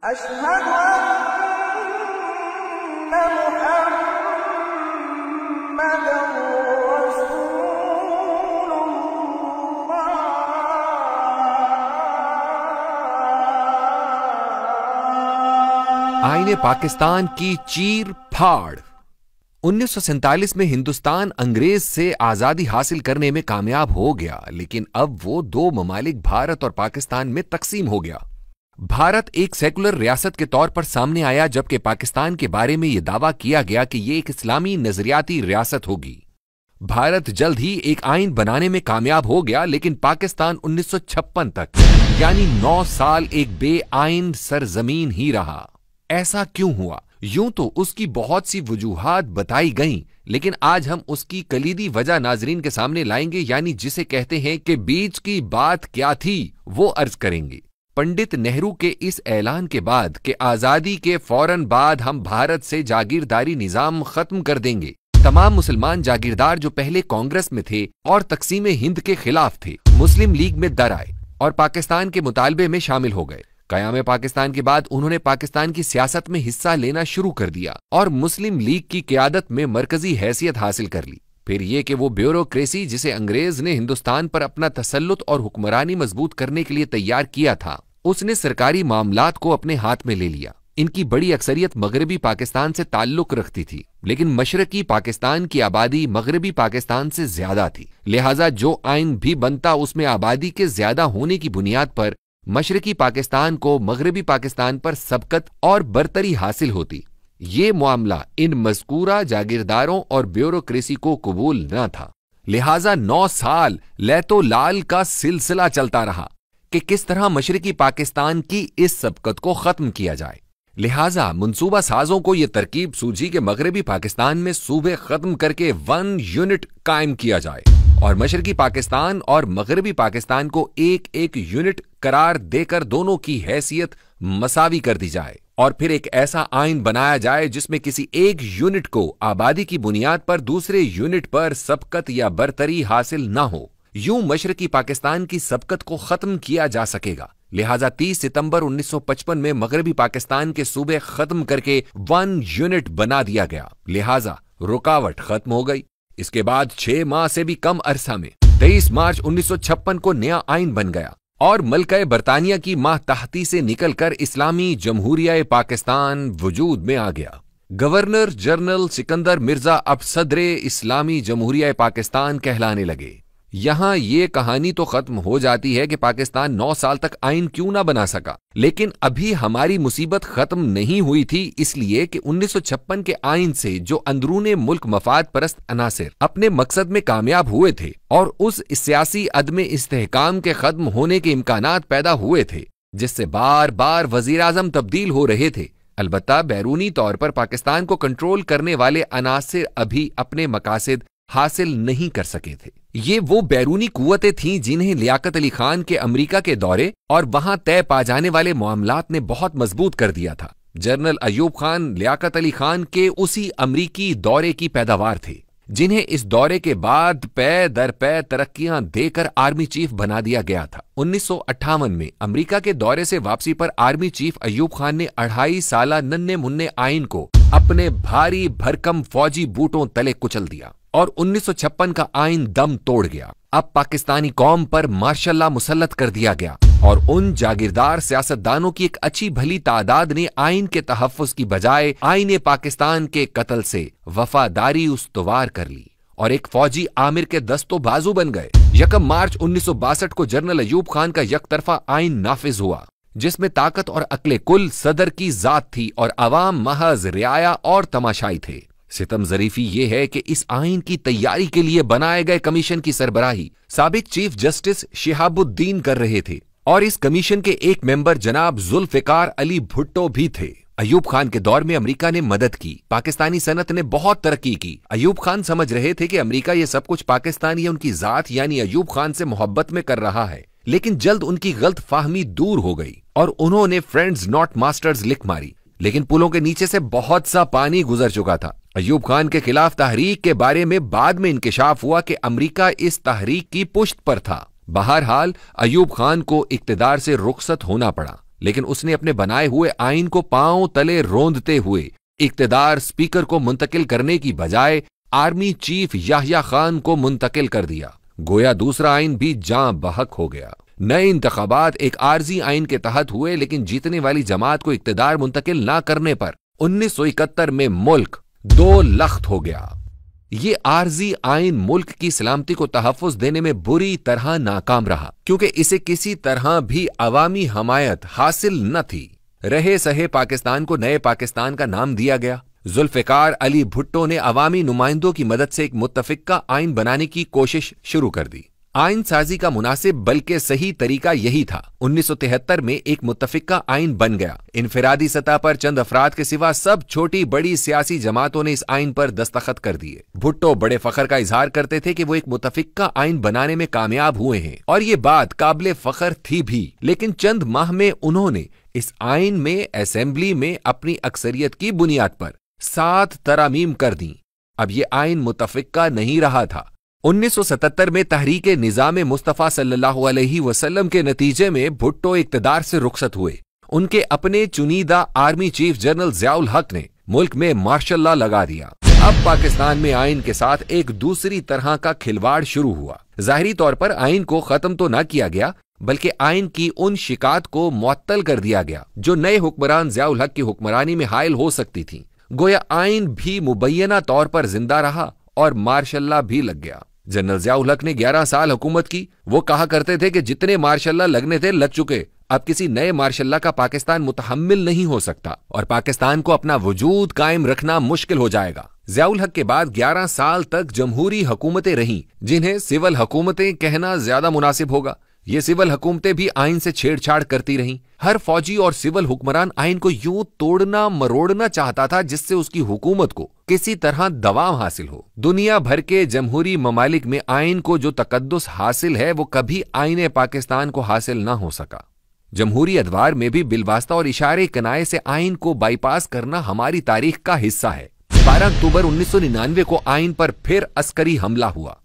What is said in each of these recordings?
अशहदु अन्ना Muhammadan रसूलुल्लाह। आईने पाकिस्तान की चीर फाड़। 1947 में हिंदुस्तान अंग्रेज से आजादी हासिल करने में कामयाब हो गया, लेकिन अब वो दो ममालिक भारत और पाकिस्तान में तकसीम हो गया। भारत एक सेकुलर रियासत के तौर पर सामने आया, जबकि पाकिस्तान के बारे में यह दावा किया गया कि यह एक इस्लामी नजरियाती रियासत होगी। भारत जल्द ही एक आइन बनाने में कामयाब हो गया, लेकिन पाकिस्तान 1956 तक यानी 9 साल एक बेआइन सरजमीन ही रहा। ऐसा क्यों हुआ? यूं तो उसकी बहुत सी वजूहात बताई गईं, लेकिन आज हम उसकी कलीदी वजह नाजरीन के सामने लाएंगे, यानी जिसे कहते हैं कि बीच की बात क्या थी वो अर्ज करेंगे। पंडित नेहरू के इस ऐलान के बाद कि आजादी के फौरन बाद हम भारत से जागीरदारी निजाम खत्म कर देंगे, तमाम मुसलमान जागीरदार जो पहले कांग्रेस में थे और तकसीम हिंद के खिलाफ थे, मुस्लिम लीग में दर आए और पाकिस्तान के मुतालबे में शामिल हो गए। कयाम पाकिस्तान के बाद उन्होंने पाकिस्तान की सियासत में हिस्सा लेना शुरू कर दिया और मुस्लिम लीग की क़यादत में मरकजी हैसियत हासिल कर ली। फिर यह कि वो ब्यूरोक्रेसी जिसे अंग्रेज ने हिंदुस्तान पर अपना तसल्लुत और हुक्मरानी मजबूत करने के लिए तैयार किया था, उसने सरकारी मामलात को अपने हाथ में ले लिया। इनकी बड़ी अक्सरियत मगरबी पाकिस्तान से ताल्लुक रखती थी, लेकिन मशरकी पाकिस्तान की आबादी मगरबी पाकिस्तान से ज्यादा थी। लिहाजा जो आइन भी बनता उसमें आबादी के ज्यादा होने की बुनियाद पर मशरकी पाकिस्तान को मगरबी पाकिस्तान पर सबकत और बरतरी हासिल होती। ये मामला इन मज़कूरा जागीरदारों और ब्यूरोक्रेसी को कबूल न था। लिहाजा 9 साल लैतो लाल का सिलसिला चलता रहा कि किस तरह मशरकी पाकिस्तान की इस सबकत को खत्म किया जाए। लिहाजा मंसूबा साजों को यह तरकीब सूझी कि मगरबी पाकिस्तान में सूबे खत्म करके 1 यूनिट कायम किया जाए और मशरकी पाकिस्तान और मगरबी पाकिस्तान को एक एक यूनिट करार देकर दोनों की हैसियत मसावी कर दी जाए और फिर एक ऐसा आइन बनाया जाए जिसमें किसी एक यूनिट को आबादी की बुनियाद पर दूसरे यूनिट पर सबकत या बरतरी हासिल न हो। यूं मशरकी पाकिस्तान की सबकत को खत्म किया जा सकेगा। लिहाजा 30 सितंबर 1955 में मगरबी पाकिस्तान के सूबे खत्म करके 1 यूनिट बना दिया गया। लिहाजा रुकावट खत्म हो गई। इसके बाद 6 माह से भी कम अरसा में 23 मार्च 1956 को नया आइन बन गया और मलका बरतानिया की मातहती से निकलकर इस्लामी जमहूरिया पाकिस्तान वजूद में आ गया। गवर्नर जनरल सिकंदर मिर्जा अब सदरे इस्लामी जमहूरिया पाकिस्तान कहलाने लगे। यहां ये कहानी तो खत्म हो जाती है कि पाकिस्तान 9 साल तक आइन क्यों ना बना सका, लेकिन अभी हमारी मुसीबत खत्म नहीं हुई थी, इसलिए कि 1956 के आइन से जो अंदरूने मुल्क मफाद परस्त अनासिर अपने मकसद में कामयाब हुए थे और उस सियासी अदम इस्तेहकाम के खत्म होने के इम्कानात पैदा हुए थे, जिससे बार बार वजीर आजम तब्दील हो रहे थे। अलबत्ता बैरूनी तौर पर पाकिस्तान को कंट्रोल करने वाले अनासिर अभी अपने मकासद हासिल नहीं कर सके थे। ये वो बैरूनी कुव्वतें थीं जिन्हें लियाकत अली खान के अमेरिका के दौरे और वहां तय पा जाने वाले मामलात ने बहुत मजबूत कर दिया था। जनरल अयूब खान लियाकत अली खान के उसी अमरीकी दौरे की पैदावार थे, जिन्हें इस दौरे के बाद पै दर पै तरक्कियां देकर आर्मी चीफ बना दिया गया था। 1958 में अमेरिका के दौरे से वापसी पर आर्मी चीफ अयूब खान ने 2.5 साला नन्हे मुन्ने आइन को अपने भारी भरकम फौजी बूटों तले कुचल दिया और 1956 का आइन दम तोड़ गया। अब पाकिस्तानी कौम पर मार्शल लॉ मुसल्लत कर दिया गया और उन जागीरदार सियासतदानों की एक अच्छी भली तादाद ने आइन के तहफ्फुज की बजाय आईने पाकिस्तान के कत्ल से वफादारी उस्तवार कर ली और एक फौजी आमिर के दस्तो बाजू बन गए। 1 मार्च 1962 को जनरल अयूब खान का यकतरफा आइन नाफिज हुआ, जिसमें ताकत और अक्ले कुल सदर की जात थी और अवाम महज रियाया और तमाशाई थे। सितम जरीफी ये है कि इस आइन की तैयारी के लिए बनाए गए कमीशन की सरबराही साबिक चीफ जस्टिस शिहाबुद्दीन कर रहे थे और इस कमीशन के एक मेंबर जनाब जुल्फिकार अली भुट्टो भी थे। अयूब खान के दौर में अमेरिका ने मदद की, पाकिस्तानी सनत ने बहुत तरक्की की। अयूब खान समझ रहे थे कि अमेरिका ये सब कुछ पाकिस्तान या उनकी जात यानी अयूब खान से मोहब्बत में कर रहा है, लेकिन जल्द उनकी गलत फाहमी दूर हो गई और उन्होंने फ्रेंड्स नॉट मास्टर्स लिख मारी, लेकिन पुलों के नीचे से बहुत सा पानी गुजर चुका था। अयूब खान के खिलाफ तहरीक के बारे में बाद में इंकिशाफ हुआ कि अमेरिका इस तहरीक की पुश्त पर था। बहरहाल अयूब खान को इक्तदार से रुखसत होना पड़ा, लेकिन उसने अपने बनाए हुए आइन को पांव तले रोंदते हुए इक्तदार स्पीकर को मुंतकिल करने की बजाय आर्मी चीफ याह्या खान को मुंतकिल कर दिया। गोया दूसरा आइन भी जां बहक हो गया। नए इंतखाबात एक आर्जी आइन के तहत हुए, लेकिन जीतने वाली जमात को इक्तदार मुंतकिल ना करने पर 1971 में मुल्क दो लख्त हो गया। ये आर्जी आइन मुल्क की सलामती को तहफ़्फ़ुज़ देने में बुरी तरह नाकाम रहा, क्योंकि इसे किसी तरह भी अवामी हमायत हासिल न थी। रहे सहे पाकिस्तान को नए पाकिस्तान का नाम दिया गया। जुल्फ़िकार अली भुट्टो ने अवामी नुमाइंदों की मदद से एक मुत्तफ़िका आइन बनाने की कोशिश शुरू कर दी। आइन साजी का मुनासिब बल्कि सही तरीका यही था। 1973 में एक मुत्तफ़िका आइन बन गया। इनफिरादी सतह पर चंद अफराद के सिवा सब छोटी बड़ी सियासी जमातों ने इस आइन पर दस्तखत कर दिए। भुट्टो बड़े फख्र का इजहार करते थे कि वो एक मुत्तफ़िका आइन बनाने में कामयाब हुए हैं, और ये बात काबिले फख्र थी भी। लेकिन चंद माह में उन्होंने इस आइन में असेंबली में अपनी अक्सरियत की बुनियाद पर 7 तरामीम कर दी। अब ये आइन मुत्तफ़िका नहीं रहा था। 1977 में तहरीके निज़ाम मुस्तफ़ा सल्लल्लाहु अलैहि वसल्लम के नतीजे में भुट्टो इक़्तिदार से रुखसत हुए। उनके अपने चुनीदा आर्मी चीफ जनरल ज़ियाउल हक ने मुल्क में मार्शल लॉ लगा दिया। अब पाकिस्तान में आइन के साथ एक दूसरी तरह का खिलवाड़ शुरू हुआ। ज़ाहिरी तौर पर आइन को खत्म तो न किया गया, बल्कि आइन की उन शिकायत को मुअत्तल कर दिया गया जो नए हुक्मरान ज़ियाउल हक की हुक्मरानी में हायल हो सकती थी। गोया आइन भी मुबैना तौर पर जिंदा रहा और मार्शल लॉ भी लग गया। जनरल ज़ियाउल हक ने 11 साल हुकूमत की। वो कहा करते थे कि जितने मार्शल लॉ लगने थे लग चुके, अब किसी नए मार्शल लॉ का पाकिस्तान मुतहम्मिल नहीं हो सकता और पाकिस्तान को अपना वजूद कायम रखना मुश्किल हो जाएगा। ज़ियाउल हक के बाद 11 साल तक जमहूरी हुकूमतें रहीं, जिन्हें सिविल हुकूमतें कहना ज्यादा मुनासिब होगा। ये सिविल हुकूमतें भी आइन से छेड़छाड़ करती रहीं। हर फौजी और सिविल हुक्मरान आइन को यूं तोड़ना मरोड़ना चाहता था जिससे उसकी हुकूमत को किसी तरह दवाम हासिल हो। दुनिया भर के जमहूरी ममालिक में आइन को जो तकद्दुस हासिल है वो कभी आइन पाकिस्तान को हासिल ना हो सका। जमहूरी अदवार में भी बिलवास्ता और इशारे कनाए से आइन को बाईपास करना हमारी तारीख का हिस्सा है। 12 अक्टूबर 1999 को आइन पर फिर अस्करी हमला हुआ।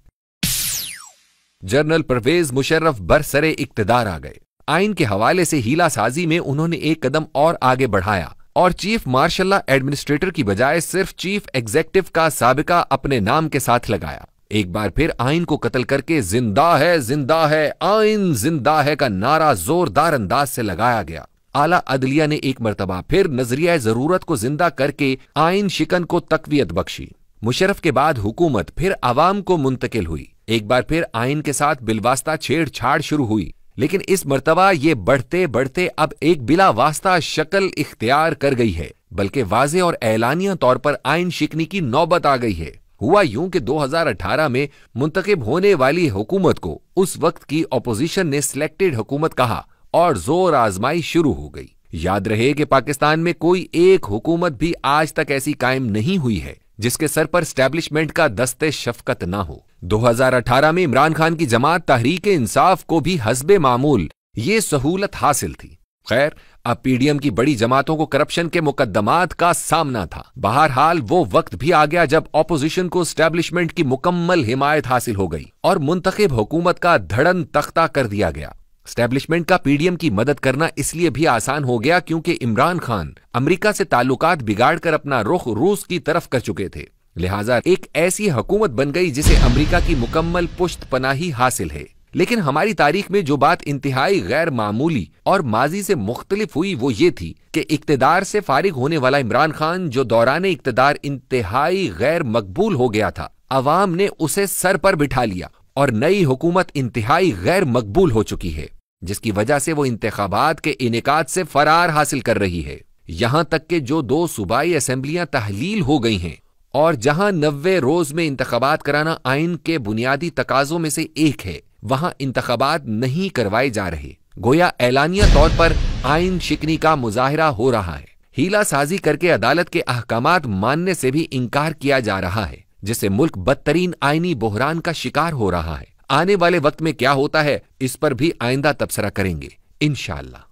जनरल परवेज मुशर्रफ बरसरे इक्तदार आ गए। आइन के हवाले से हीला साजी में उन्होंने एक कदम और आगे बढ़ाया और चीफ मार्शल लॉ एडमिनिस्ट्रेटर की बजाय सिर्फ चीफ एग्जेक्टिव का साबिका अपने नाम के साथ लगाया। एक बार फिर आइन को कत्ल करके जिंदा है आइन जिंदा है का नारा जोरदार अंदाज से लगाया गया। आला अदलिया ने एक मर्तबा फिर नजरिया जरूरत को जिंदा करके आइन शिकन को तकवीयत बख्शी। मुशर्रफ के बाद हुकूमत फिर अवाम को मुंतकिल हुई। एक बार फिर आइन के साथ बिलवास्ता छेड़छाड़ शुरू हुई, लेकिन इस मर्तबा ये बढ़ते बढ़ते अब एक बिला वास्ता शक्ल इख्तियार कर गई है, बल्कि वाज़े और ऐलानिया तौर पर आइन शिकनी की नौबत आ गई है। हुआ यूं कि 2018 में मुंतखब होने वाली हुकूमत को उस वक्त की अपोजिशन ने सिलेक्टेड हुकूमत कहा और जोर आजमाई शुरू हो गई। याद रहे कि पाकिस्तान में कोई एक हुकूमत भी आज तक ऐसी कायम नहीं हुई है जिसके सर पर स्टैब्लिशमेंट का दस्ते शफकत ना हो। 2018 में इमरान खान की जमात तहरीके इंसाफ को भी हस्बे मामूल ये सहूलत हासिल थी। खैर, अब पीडीएम की बड़ी जमातों को करप्शन के मुकद्दमात का सामना था। बहरहाल वो वक्त भी आ गया जब ऑपोजिशन को स्टैब्लिशमेंट की मुकम्मल हिमायत हासिल हो गई और मुंतखब हुकूमत का धड़न तख्ता कर दिया गया। स्टैब्लिशमेंट का पीडीएम की मदद करना इसलिए भी आसान हो गया क्योंकि इमरान खान अमेरिका से ताल्लुकात बिगाड़कर अपना रुख रूस की तरफ कर चुके थे। लिहाजा एक ऐसी हुकूमत बन गई जिसे अमेरिका की मुकम्मल पुश्त पनाही हासिल है। लेकिन हमारी तारीख में जो बात इंतहाई गैर मामूली और माजी से मुख्तलिफ हुई वो ये थी कि इक्तदार से फारिग होने वाला इमरान खान जो दौरान इक्तदार इंतहाई गैर मकबूल हो गया था, अवाम ने उसे सर पर बिठा लिया और नई हुकूमत इंतहाई गैर मकबूल हो चुकी है, जिसकी वजह से वो इंतखाबात के इनेकाद से फरार हासिल कर रही है। यहां तक कि जो 2 सूबाई असेंबलियां तहलील हो गई हैं और जहां 90 रोज में इंतखाबात कराना आइन के बुनियादी तकाजों में से एक है, वहां इंतखाबात नहीं करवाए जा रहे। गोया ऐलानिया तौर पर आइन शिकनी का मुजाहिरा हो रहा है। हीला साजी करके अदालत के अहकामात मानने से भी इनकार किया जा रहा है, जिससे मुल्क बदतरीन आइनी बहरान का शिकार हो रहा है। आने वाले वक्त में क्या होता है इस पर भी आइंदा तबसरा करेंगे इंशाअल्लाह।